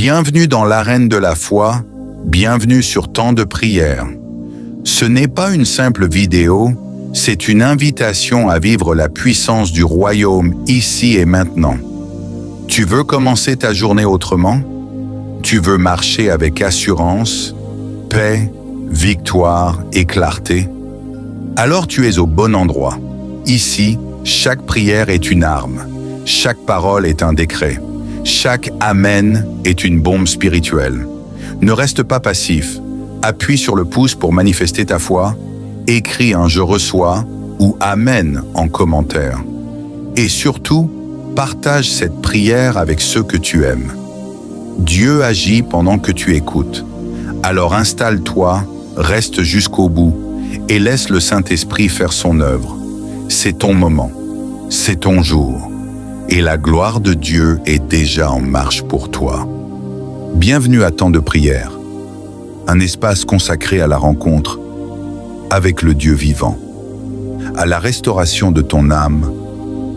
Bienvenue dans l'arène de la foi, bienvenue sur Temps de prière. Ce n'est pas une simple vidéo, c'est une invitation à vivre la puissance du royaume ici et maintenant. Tu veux commencer ta journée autrement? Tu veux marcher avec assurance, paix, victoire et clarté? Alors tu es au bon endroit. Ici, chaque prière est une arme, chaque parole est un décret, chaque Amen est une bombe spirituelle. Ne reste pas passif, appuie sur le pouce pour manifester ta foi, écris un « Je reçois » ou « Amen » en commentaire. Et surtout, partage cette prière avec ceux que tu aimes. Dieu agit pendant que tu écoutes. Alors installe-toi, reste jusqu'au bout et laisse le Saint-Esprit faire son œuvre. C'est ton moment, c'est ton jour, et la gloire de Dieu est déjà en marche pour toi. Bienvenue à Temps de prière, un espace consacré à la rencontre avec le Dieu vivant, à la restauration de ton âme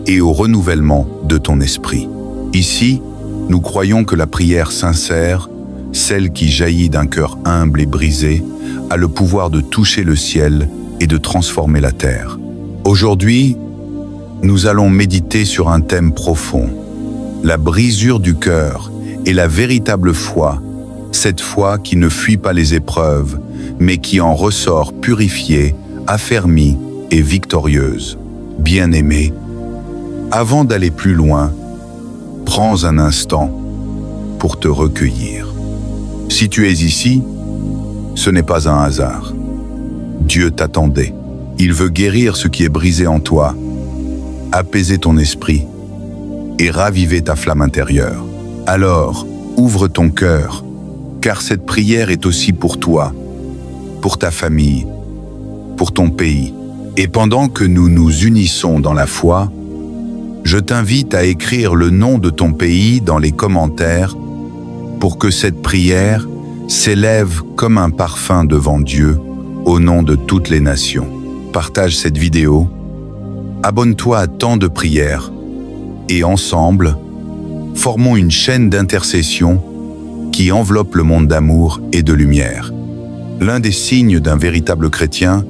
et au renouvellement de ton esprit. Ici, nous croyons que la prière sincère, celle qui jaillit d'un cœur humble et brisé, a le pouvoir de toucher le ciel et de transformer la terre. Aujourd'hui, nous allons méditer sur un thème profond, la brisure du cœur et la véritable foi, cette foi qui ne fuit pas les épreuves, mais qui en ressort purifiée, affermie et victorieuse. Bien-aimé, avant d'aller plus loin, prends un instant pour te recueillir. Si tu es ici, ce n'est pas un hasard. Dieu t'attendait. Il veut guérir ce qui est brisé en toi, apaiser ton esprit et raviver ta flamme intérieure. Alors, ouvre ton cœur, car cette prière est aussi pour toi, pour ta famille, pour ton pays. Et pendant que nous nous unissons dans la foi, je t'invite à écrire le nom de ton pays dans les commentaires pour que cette prière s'élève comme un parfum devant Dieu au nom de toutes les nations. Partage cette vidéo, abonne-toi à Temps de prière et ensemble, formons une chaîne d'intercession qui enveloppe le monde d'amour et de lumière. L'un des signes d'un véritable chrétien,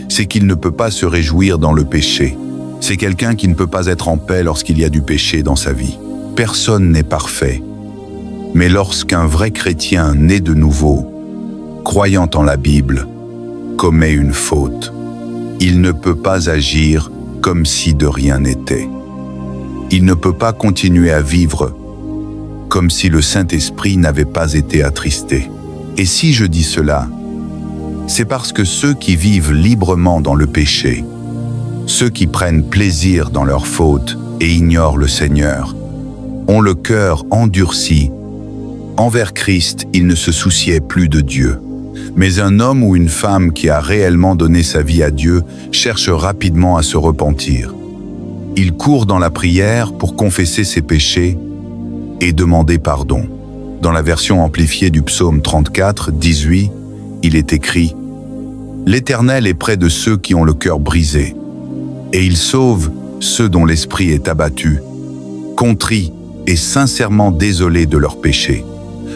c'est qu'il ne peut pas se réjouir dans le péché. C'est quelqu'un qui ne peut pas être en paix lorsqu'il y a du péché dans sa vie. Personne n'est parfait. Mais lorsqu'un vrai chrétien né de nouveau, croyant en la Bible, commet une faute, il ne peut pas agir comme si de rien n'était. Il ne peut pas continuer à vivre comme si le Saint-Esprit n'avait pas été attristé. Et si je dis cela, c'est parce que ceux qui vivent librement dans le péché, ceux qui prennent plaisir dans leurs fautes et ignorent le Seigneur, ont le cœur endurci. Envers Christ, ils ne se souciaient plus de Dieu. Mais un homme ou une femme qui a réellement donné sa vie à Dieu cherche rapidement à se repentir. Il court dans la prière pour confesser ses péchés et demander pardon. Dans la version amplifiée du psaume 34, 18, il est écrit « L'Éternel est près de ceux qui ont le cœur brisé, et il sauve ceux dont l'esprit est abattu, contrits et sincèrement désolés de leurs péchés. »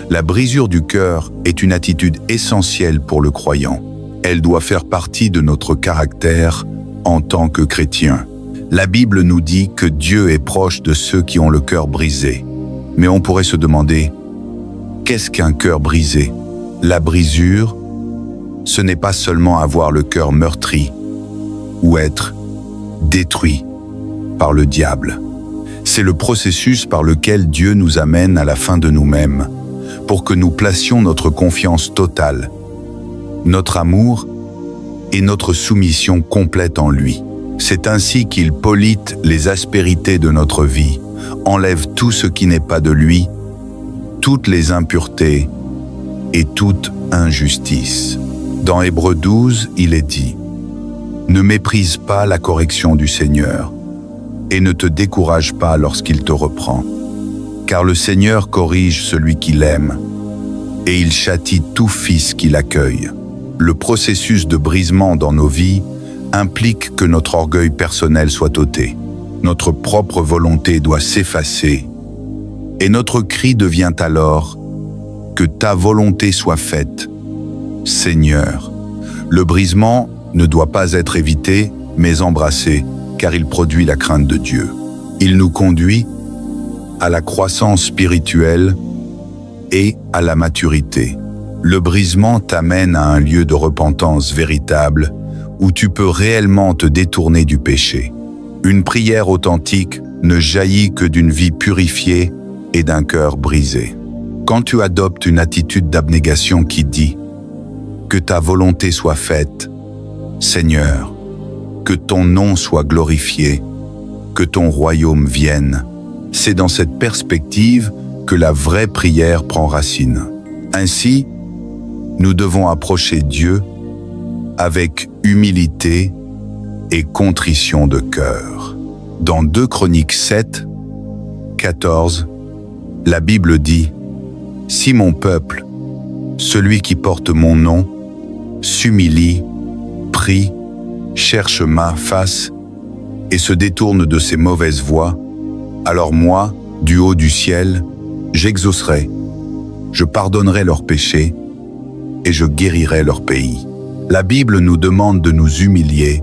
La brisure du cœur est une attitude essentielle pour le croyant. Elle doit faire partie de notre caractère en tant que chrétien. La Bible nous dit que Dieu est proche de ceux qui ont le cœur brisé. Mais on pourrait se demander, qu'est-ce qu'un cœur brisé? La brisure, ce n'est pas seulement avoir le cœur meurtri ou être détruit par le diable. C'est le processus par lequel Dieu nous amène à la fin de nous-mêmes, pour que nous placions notre confiance totale, notre amour et notre soumission complète en lui. C'est ainsi qu'il polite les aspérités de notre vie, enlève tout ce qui n'est pas de lui, toutes les impuretés et toute injustice. Dans Hébreux 12, il est dit « Ne méprise pas la correction du Seigneur et ne te décourage pas lorsqu'il te reprend. Car le Seigneur corrige celui qu'il aime, et il châtie tout fils qui l'accueille. » Le processus de brisement dans nos vies implique que notre orgueil personnel soit ôté. Notre propre volonté doit s'effacer, et notre cri devient alors que ta volonté soit faite, Seigneur. Le brisement ne doit pas être évité, mais embrassé, car il produit la crainte de Dieu. Il nous conduit à la croissance spirituelle et à la maturité. Le brisement t'amène à un lieu de repentance véritable où tu peux réellement te détourner du péché. Une prière authentique ne jaillit que d'une vie purifiée et d'un cœur brisé. Quand tu adoptes une attitude d'abnégation qui dit « Que ta volonté soit faite, Seigneur, que ton nom soit glorifié, que ton royaume vienne », c'est dans cette perspective que la vraie prière prend racine. Ainsi, nous devons approcher Dieu avec humilité et contrition de cœur. Dans 2 Chroniques 7, 14, la Bible dit « Si mon peuple, celui qui porte mon nom, s'humilie, prie, cherche ma face et se détourne de ses mauvaises voies, alors moi, du haut du ciel, j'exaucerai, je pardonnerai leurs péchés et je guérirai leur pays. » La Bible nous demande de nous humilier,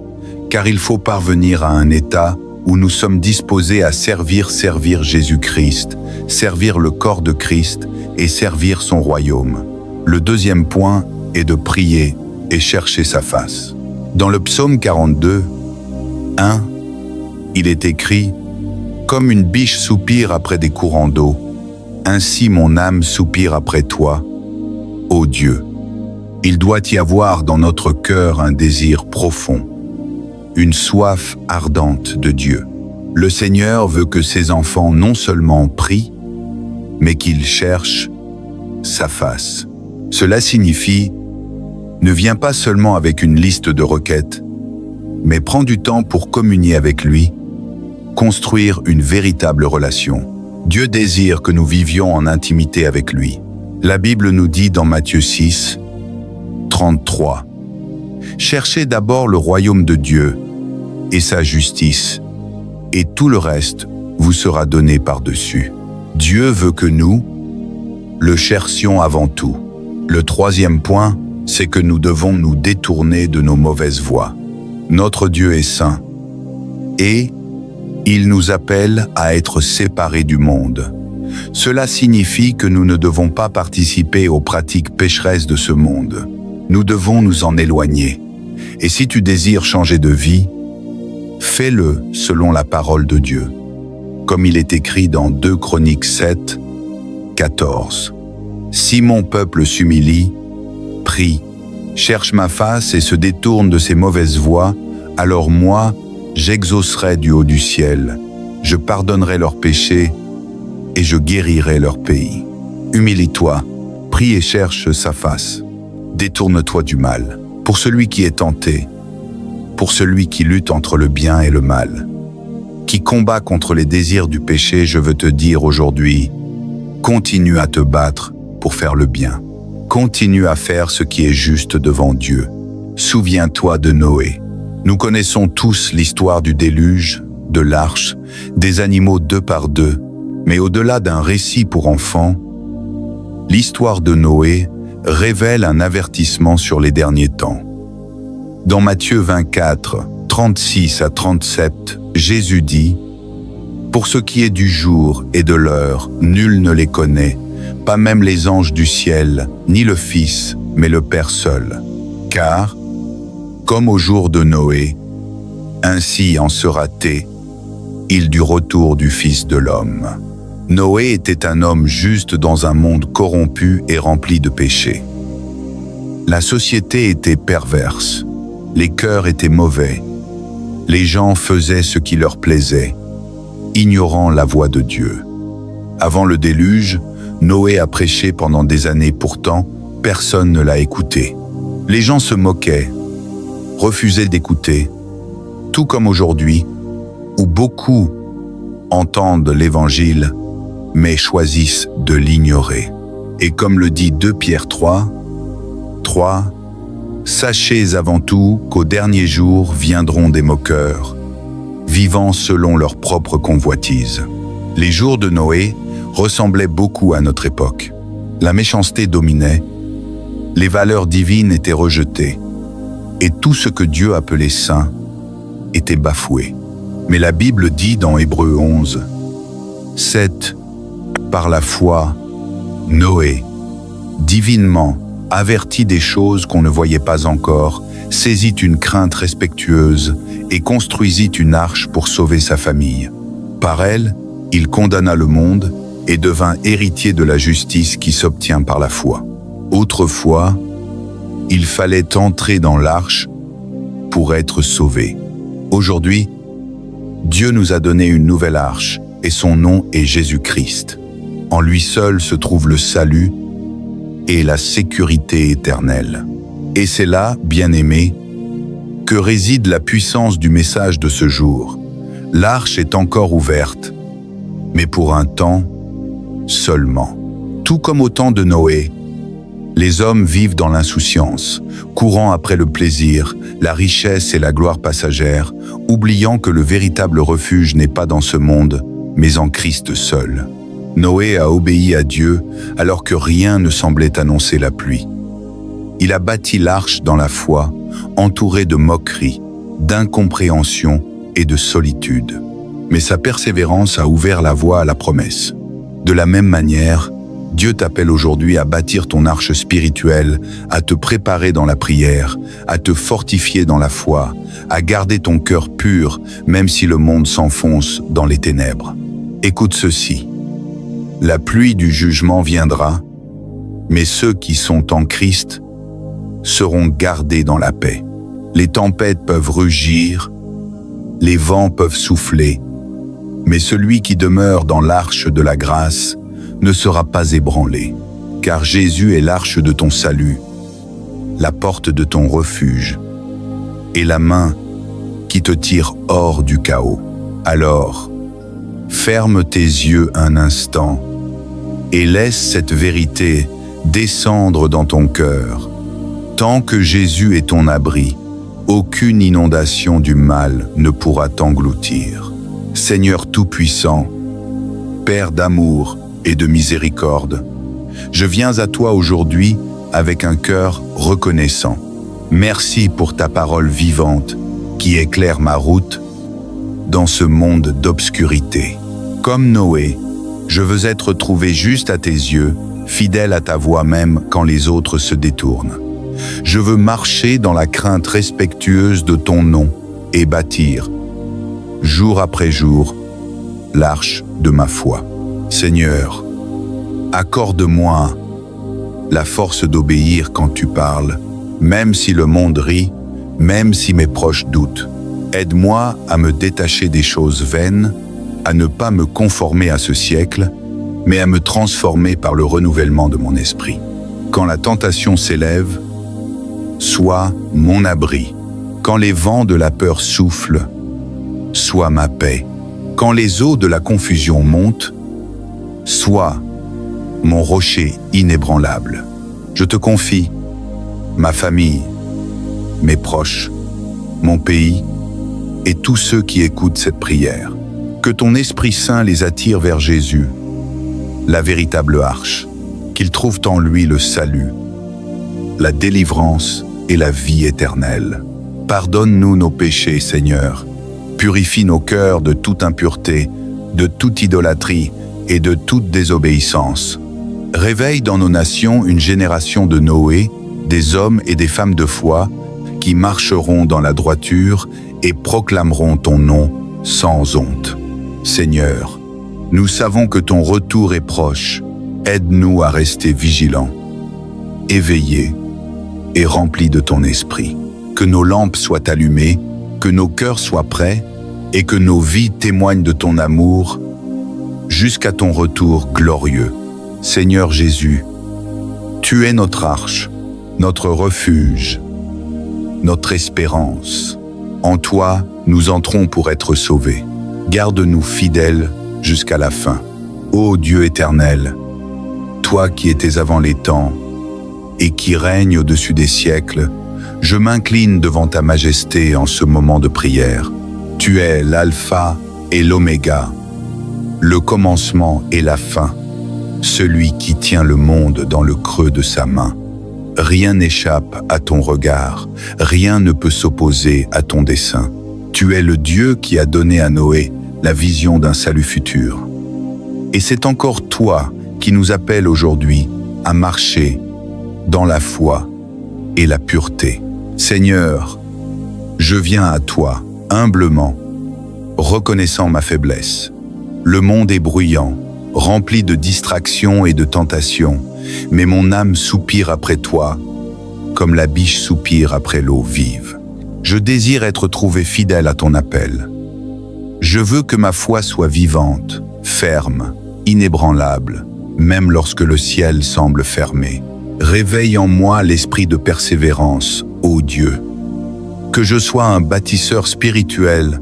car il faut parvenir à un état où nous sommes disposés à servir Jésus-Christ, servir le corps de Christ et servir son royaume. Le deuxième point est de prier et chercher sa face. Dans le psaume 42, 1, il est écrit « Comme une biche soupire après des courants d'eau, ainsi mon âme soupire après toi, ô Dieu. » Il doit y avoir dans notre cœur un désir profond, une soif ardente de Dieu. Le Seigneur veut que ses enfants non seulement prient, mais qu'ils cherchent sa face. Cela signifie « Ne viens pas seulement avec une liste de requêtes, mais prends du temps pour communier avec lui, construire une véritable relation. » Dieu désire que nous vivions en intimité avec lui. La Bible nous dit dans Matthieu 6, 33, « Cherchez d'abord le royaume de Dieu et sa justice, et tout le reste vous sera donné par-dessus. » Dieu veut que nous le cherchions avant tout. Le troisième point, c'est que nous devons nous détourner de nos mauvaises voies. Notre Dieu est saint, et il nous appelle à être séparés du monde. Cela signifie que nous ne devons pas participer aux pratiques pécheresses de ce monde. Nous devons nous en éloigner. Et si tu désires changer de vie, fais-le selon la parole de Dieu, comme il est écrit dans 2 Chroniques 7, 14. « Si mon peuple s'humilie, prie, cherche ma face et se détourne de ses mauvaises voies, alors moi, j'exaucerai du haut du ciel, je pardonnerai leurs péchés et je guérirai leur pays. » Humilie-toi, prie et cherche sa face. Détourne-toi du mal. Pour celui qui est tenté, pour celui qui lutte entre le bien et le mal, qui combat contre les désirs du péché, je veux te dire aujourd'hui, continue à te battre pour faire le bien. Continue à faire ce qui est juste devant Dieu. Souviens-toi de Noé. Nous connaissons tous l'histoire du déluge, de l'arche, des animaux 2 par 2, mais au-delà d'un récit pour enfants, l'histoire de Noé révèle un avertissement sur les derniers temps. Dans Matthieu 24, 36 à 37, Jésus dit « Pour ce qui est du jour et de l'heure, nul ne les connaît, pas même les anges du ciel, ni le Fils, mais le Père seul. Car, comme au jour de Noé, ainsi en sera-t-il du retour du Fils de l'homme. » Noé était un homme juste dans un monde corrompu et rempli de péchés. La société était perverse, les cœurs étaient mauvais, les gens faisaient ce qui leur plaisait, ignorant la voix de Dieu. Avant le déluge, Noé a prêché pendant des années, pourtant, personne ne l'a écouté. Les gens se moquaient, refusaient d'écouter, tout comme aujourd'hui, où beaucoup entendent l'Évangile, mais choisissent de l'ignorer. Et comme le dit 2 Pierre 3, « Sachez avant tout qu'au dernier jour viendront des moqueurs, vivant selon leur propre convoitise. » Les jours de Noé ressemblaient beaucoup à notre époque. La méchanceté dominait, les valeurs divines étaient rejetées, et tout ce que Dieu appelait saint était bafoué. Mais la Bible dit dans Hébreux 11, 7, par la foi, Noé, divinement averti des choses qu'on ne voyait pas encore, saisit une crainte respectueuse et construisit une arche pour sauver sa famille. Par elle, il condamna le monde et devint héritier de la justice qui s'obtient par la foi. Autrefois, il fallait entrer dans l'arche pour être sauvé. Aujourd'hui, Dieu nous a donné une nouvelle arche et son nom est Jésus-Christ. En lui seul se trouve le salut et la sécurité éternelle. Et c'est là, bien-aimés, que réside la puissance du message de ce jour. L'arche est encore ouverte, mais pour un temps seulement. Tout comme au temps de Noé, les hommes vivent dans l'insouciance, courant après le plaisir, la richesse et la gloire passagère, oubliant que le véritable refuge n'est pas dans ce monde, mais en Christ seul. Noé a obéi à Dieu alors que rien ne semblait annoncer la pluie. Il a bâti l'arche dans la foi, entouré de moqueries, d'incompréhension et de solitude. Mais sa persévérance a ouvert la voie à la promesse. De la même manière, Dieu t'appelle aujourd'hui à bâtir ton arche spirituelle, à te préparer dans la prière, à te fortifier dans la foi, à garder ton cœur pur, même si le monde s'enfonce dans les ténèbres. Écoute ceci. La pluie du jugement viendra, mais ceux qui sont en Christ seront gardés dans la paix. Les tempêtes peuvent rugir, les vents peuvent souffler, mais celui qui demeure dans l'arche de la grâce ne sera pas ébranlé, car Jésus est l'arche de ton salut, la porte de ton refuge, et la main qui te tire hors du chaos. Alors, ferme tes yeux un instant et laisse cette vérité descendre dans ton cœur. Tant que Jésus est ton abri, aucune inondation du mal ne pourra t'engloutir. Seigneur Tout-Puissant, Père d'amour et de miséricorde, je viens à toi aujourd'hui avec un cœur reconnaissant. Merci pour ta parole vivante qui éclaire ma route dans ce monde d'obscurité. Comme Noé, je veux être trouvé juste à tes yeux, fidèle à ta voix même quand les autres se détournent. Je veux marcher dans la crainte respectueuse de ton nom et bâtir, jour après jour, l'arche de ma foi. Seigneur, accorde-moi la force d'obéir quand tu parles, même si le monde rit, même si mes proches doutent. Aide-moi à me détacher des choses vaines, à ne pas me conformer à ce siècle, mais à me transformer par le renouvellement de mon esprit. Quand la tentation s'élève, sois mon abri. Quand les vents de la peur soufflent, sois ma paix. Quand les eaux de la confusion montent, sois mon rocher inébranlable. Je te confie ma famille, mes proches, mon pays et tous ceux qui écoutent cette prière. Que ton Esprit Saint les attire vers Jésus, la véritable arche, qu'ils trouvent en lui le salut, la délivrance et la vie éternelle. Pardonne-nous nos péchés, Seigneur. Purifie nos cœurs de toute impureté, de toute idolâtrie et de toute désobéissance. Réveille dans nos nations une génération de Noé, des hommes et des femmes de foi, qui marcheront dans la droiture et proclameront ton nom sans honte. Seigneur, nous savons que ton retour est proche. Aide-nous à rester vigilants, éveillés et remplis de ton esprit. Que nos lampes soient allumées, que nos cœurs soient prêts et que nos vies témoignent de ton amour jusqu'à ton retour glorieux. Seigneur Jésus, tu es notre arche, notre refuge, notre espérance. En toi, nous entrons pour être sauvés. Garde-nous fidèles jusqu'à la fin. Ô Dieu éternel, toi qui étais avant les temps et qui règnes au-dessus des siècles, je m'incline devant ta majesté en ce moment de prière. Tu es l'alpha et l'oméga, le commencement et la fin, celui qui tient le monde dans le creux de sa main. Rien n'échappe à ton regard, rien ne peut s'opposer à ton dessein. Tu es le Dieu qui a donné à Noé la vision d'un salut futur. Et c'est encore toi qui nous appelle aujourd'hui à marcher dans la foi et la pureté. Seigneur, je viens à toi, humblement, reconnaissant ma faiblesse. Le monde est bruyant, rempli de distractions et de tentations, mais mon âme soupire après toi, comme la biche soupire après l'eau vive. Je désire être trouvé fidèle à ton appel. Je veux que ma foi soit vivante, ferme, inébranlable, même lorsque le ciel semble fermé. Réveille en moi l'esprit de persévérance, ô Dieu. Que je sois un bâtisseur spirituel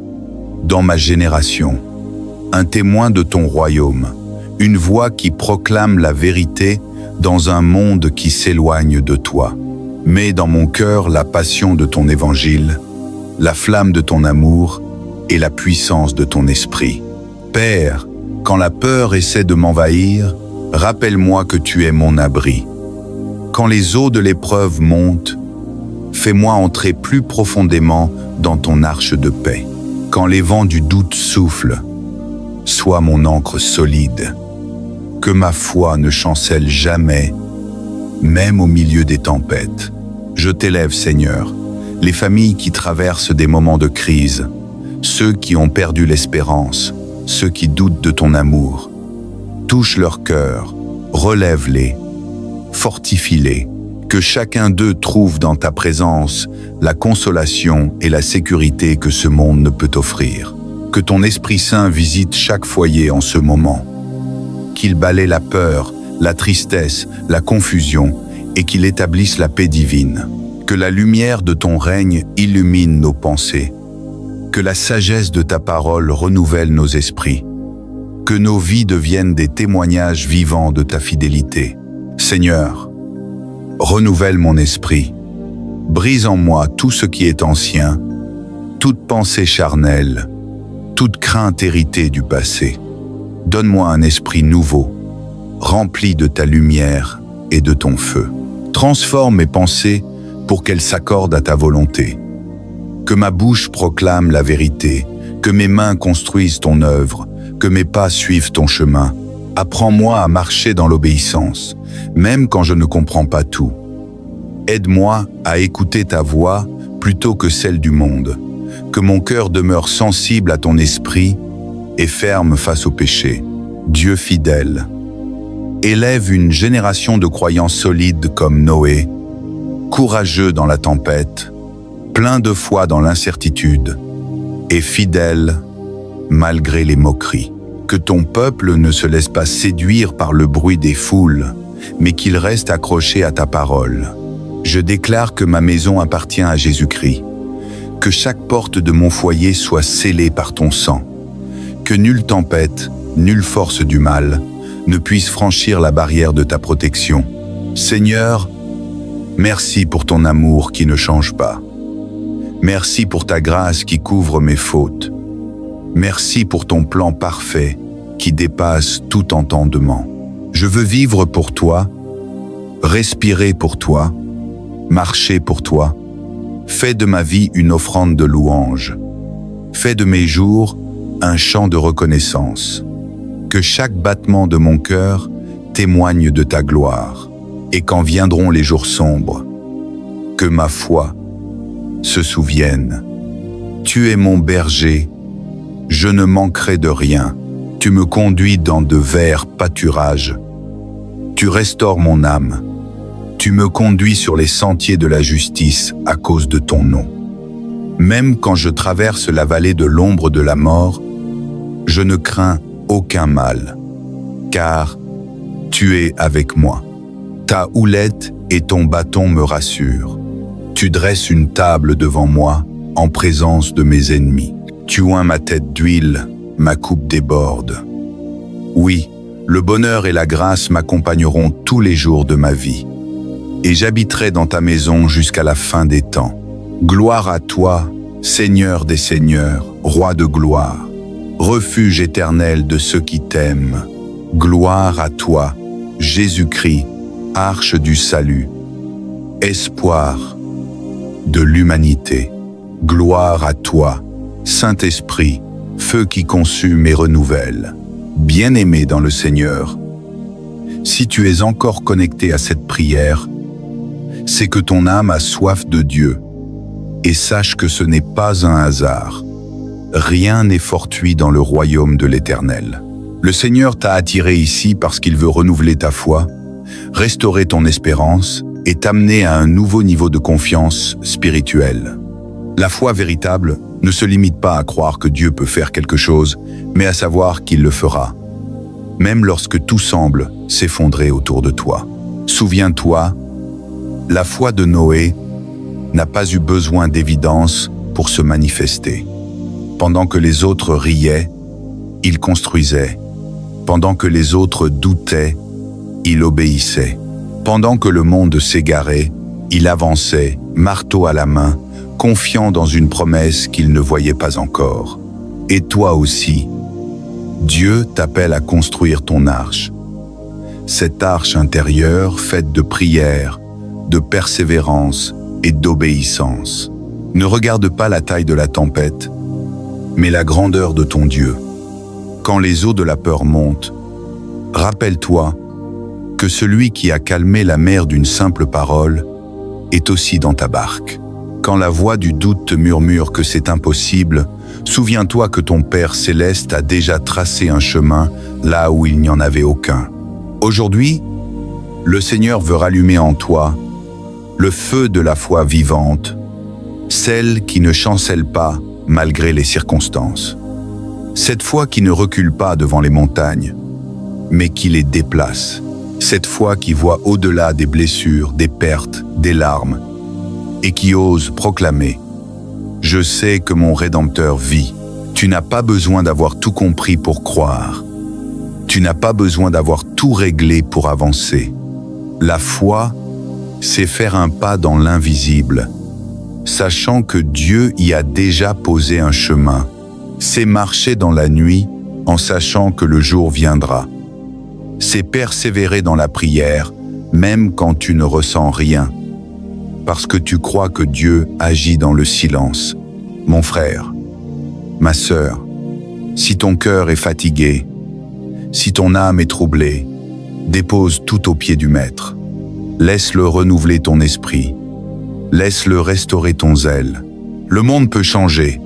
dans ma génération, un témoin de ton royaume, une voix qui proclame la vérité dans un monde qui s'éloigne de toi. Mets dans mon cœur la passion de ton évangile, la flamme de ton amour et la puissance de ton esprit. Père, quand la peur essaie de m'envahir, rappelle-moi que tu es mon abri. Quand les eaux de l'épreuve montent, fais-moi entrer plus profondément dans ton arche de paix. Quand les vents du doute soufflent, sois mon ancre solide. Que ma foi ne chancelle jamais, même au milieu des tempêtes. Je t'élève, Seigneur, les familles qui traversent des moments de crise, ceux qui ont perdu l'espérance, ceux qui doutent de ton amour. Touche leur cœur, relève-les, fortifie-les, que chacun d'eux trouve dans ta présence la consolation et la sécurité que ce monde ne peut offrir. Que ton Esprit Saint visite chaque foyer en ce moment, qu'il balaie la peur, la tristesse, la confusion et qu'il établisse la paix divine. Que la lumière de ton règne illumine nos pensées, que la sagesse de ta parole renouvelle nos esprits, que nos vies deviennent des témoignages vivants de ta fidélité. Seigneur, renouvelle mon esprit, brise en moi tout ce qui est ancien, toute pensée charnelle, toute crainte héritée du passé. Donne-moi un esprit nouveau, rempli de ta lumière et de ton feu. Transforme mes pensées pour qu'elles s'accordent à ta volonté. Que ma bouche proclame la vérité, que mes mains construisent ton œuvre, que mes pas suivent ton chemin. Apprends-moi à marcher dans l'obéissance, même quand je ne comprends pas tout. Aide-moi à écouter ta voix plutôt que celle du monde. Que mon cœur demeure sensible à ton esprit et ferme face au péché. Dieu fidèle, élève une génération de croyants solides comme Noé, courageux dans la tempête, plein de foi dans l'incertitude et fidèle malgré les moqueries. Que ton peuple ne se laisse pas séduire par le bruit des foules, mais qu'il reste accroché à ta parole. Je déclare que ma maison appartient à Jésus-Christ, que chaque porte de mon foyer soit scellée par ton sang, que nulle tempête, nulle force du mal ne puisse franchir la barrière de ta protection. Seigneur, merci pour ton amour qui ne change pas. Merci pour ta grâce qui couvre mes fautes. Merci pour ton plan parfait qui dépasse tout entendement. Je veux vivre pour toi, respirer pour toi, marcher pour toi. Fais de ma vie une offrande de louange. Fais de mes jours un chant de reconnaissance. Que chaque battement de mon cœur témoigne de ta gloire. Et quand viendront les jours sombres, que ma foi se souvienne. Tu es mon berger, je ne manquerai de rien. Tu me conduis dans de verts pâturages. Tu restaures mon âme. Tu me conduis sur les sentiers de la justice à cause de ton nom. Même quand je traverse la vallée de l'ombre de la mort, je ne crains aucun mal, car tu es avec moi. Ta houlette et ton bâton me rassurent. Tu dresses une table devant moi en présence de mes ennemis. Tu oins ma tête d'huile, ma coupe déborde. Oui, le bonheur et la grâce m'accompagneront tous les jours de ma vie. Et j'habiterai dans ta maison jusqu'à la fin des temps. Gloire à toi, Seigneur des seigneurs, Roi de gloire, refuge éternel de ceux qui t'aiment. Gloire à toi, Jésus-Christ, arche du salut, espoir de l'humanité. Gloire à toi, Saint-Esprit, feu qui consume et renouvelle. Bien-aimé dans le Seigneur, si tu es encore connecté à cette prière, c'est que ton âme a soif de Dieu. Et sache que ce n'est pas un hasard. Rien n'est fortuit dans le royaume de l'Éternel. Le Seigneur t'a attiré ici parce qu'il veut renouveler ta foi, restaurer ton espérance et t'amener à un nouveau niveau de confiance spirituelle. La foi véritable ne se limite pas à croire que Dieu peut faire quelque chose, mais à savoir qu'il le fera, même lorsque tout semble s'effondrer autour de toi. Souviens-toi, la foi de Noé n'a pas eu besoin d'évidence pour se manifester. Pendant que les autres riaient, il construisait. Pendant que les autres doutaient, il obéissait. Pendant que le monde s'égarait, il avançait, marteau à la main, confiant dans une promesse qu'il ne voyait pas encore. Et toi aussi, Dieu t'appelle à construire ton arche. Cette arche intérieure faite de prière, de persévérance et d'obéissance. Ne regarde pas la taille de la tempête, mais la grandeur de ton Dieu. Quand les eaux de la peur montent, rappelle-toi que celui qui a calmé la mer d'une simple parole est aussi dans ta barque. Quand la voix du doute te murmure que c'est impossible, souviens-toi que ton Père céleste a déjà tracé un chemin là où il n'y en avait aucun. Aujourd'hui, le Seigneur veut rallumer en toi le feu de la foi vivante, celle qui ne chancelle pas malgré les circonstances. Cette foi qui ne recule pas devant les montagnes, mais qui les déplace. Cette foi qui voit au-delà des blessures, des pertes, des larmes, et qui ose proclamer « Je sais que mon Rédempteur vit ». Tu n'as pas besoin d'avoir tout compris pour croire. Tu n'as pas besoin d'avoir tout réglé pour avancer. La foi, c'est faire un pas dans l'invisible, sachant que Dieu y a déjà posé un chemin. C'est marcher dans la nuit en sachant que le jour viendra. C'est persévérer dans la prière, même quand tu ne ressens rien, parce que tu crois que Dieu agit dans le silence. Mon frère, ma sœur, si ton cœur est fatigué, si ton âme est troublée, dépose tout aux pieds du Maître. Laisse-le renouveler ton esprit. Laisse-le restaurer ton zèle. Le monde peut changer.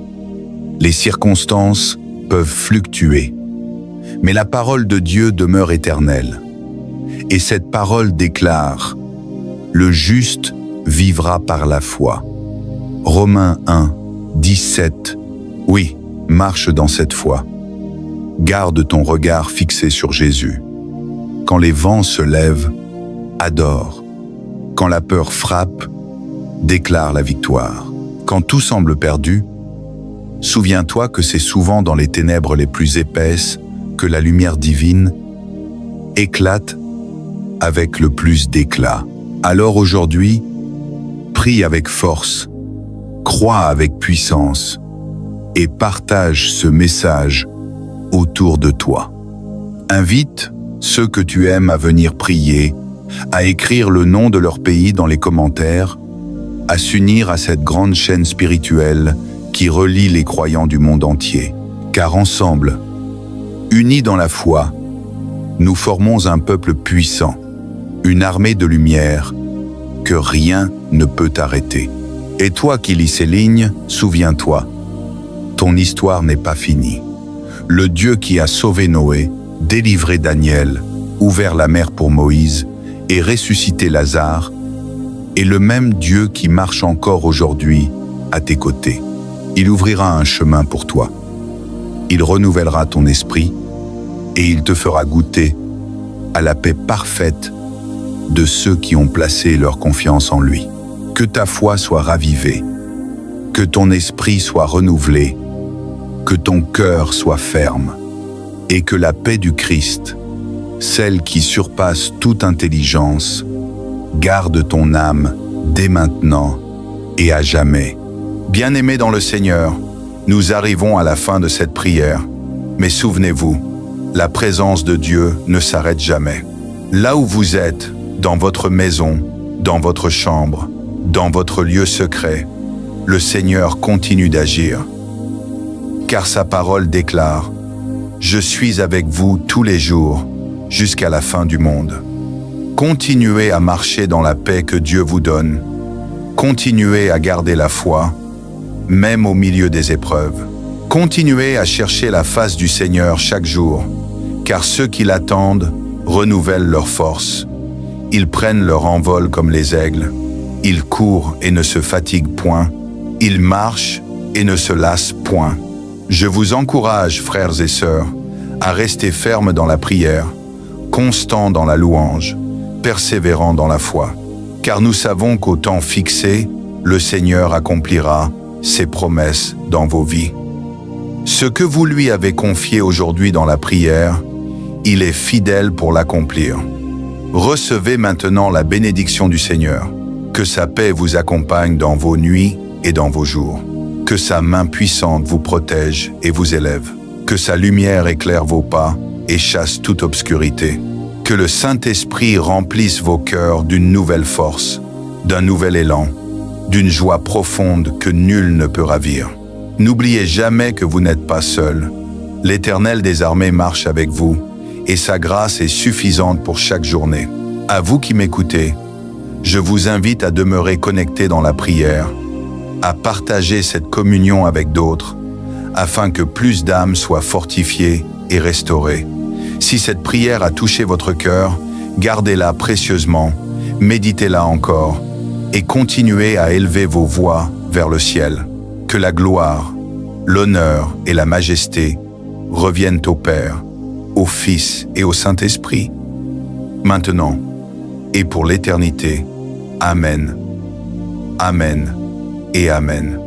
Les circonstances peuvent fluctuer. Mais la parole de Dieu demeure éternelle. Et cette parole déclare « Le juste vivra par la foi ». Romains 1, 17. Oui, marche dans cette foi. Garde ton regard fixé sur Jésus. Quand les vents se lèvent, adore. Quand la peur frappe, déclare la victoire. Quand tout semble perdu, souviens-toi que c'est souvent dans les ténèbres les plus épaisses que la lumière divine éclate avec le plus d'éclat. Alors aujourd'hui, prie avec force, crois avec puissance et partage ce message autour de toi. Invite ceux que tu aimes à venir prier, à écrire le nom de leur pays dans les commentaires, à s'unir à cette grande chaîne spirituelle qui relie les croyants du monde entier. Car ensemble, unis dans la foi, nous formons un peuple puissant, une armée de lumière que rien ne peut arrêter. Et toi qui lis ces lignes, souviens-toi, ton histoire n'est pas finie. Le Dieu qui a sauvé Noé, délivré Daniel, ouvert la mer pour Moïse et ressuscité Lazare, est le même Dieu qui marche encore aujourd'hui à tes côtés. Il ouvrira un chemin pour toi. Il renouvellera ton esprit et il te fera goûter à la paix parfaite de ceux qui ont placé leur confiance en lui. Que ta foi soit ravivée, que ton esprit soit renouvelé, que ton cœur soit ferme, et que la paix du Christ, celle qui surpasse toute intelligence, garde ton âme dès maintenant et à jamais. Bien-aimés dans le Seigneur, nous arrivons à la fin de cette prière, mais souvenez-vous, la présence de Dieu ne s'arrête jamais. Là où vous êtes, dans votre maison, dans votre chambre, dans votre lieu secret, le Seigneur continue d'agir. Car sa parole déclare « Je suis avec vous tous les jours, jusqu'à la fin du monde ». Continuez à marcher dans la paix que Dieu vous donne. Continuez à garder la foi, même au milieu des épreuves. Continuez à chercher la face du Seigneur chaque jour, car ceux qui l'attendent renouvellent leurs forces. Ils prennent leur envol comme les aigles. Ils courent et ne se fatiguent point. Ils marchent et ne se lassent point. Je vous encourage, frères et sœurs, à rester fermes dans la prière, constants dans la louange, persévérants dans la foi. Car nous savons qu'au temps fixé, le Seigneur accomplira ses promesses dans vos vies. Ce que vous lui avez confié aujourd'hui dans la prière, il est fidèle pour l'accomplir. Recevez maintenant la bénédiction du Seigneur. Que sa paix vous accompagne dans vos nuits et dans vos jours. Que sa main puissante vous protège et vous élève. Que sa lumière éclaire vos pas et chasse toute obscurité. Que le Saint-Esprit remplisse vos cœurs d'une nouvelle force, d'un nouvel élan, d'une joie profonde que nul ne peut ravir. N'oubliez jamais que vous n'êtes pas seul. L'Éternel des armées marche avec vous, et sa grâce est suffisante pour chaque journée. À vous qui m'écoutez, je vous invite à demeurer connecté dans la prière, à partager cette communion avec d'autres, afin que plus d'âmes soient fortifiées et restaurées. Si cette prière a touché votre cœur, gardez-la précieusement, méditez-la encore, et continuez à élever vos voix vers le ciel. Que la gloire, l'honneur et la majesté reviennent au Père, au Fils et au Saint-Esprit, maintenant et pour l'éternité. Amen. Amen et Amen.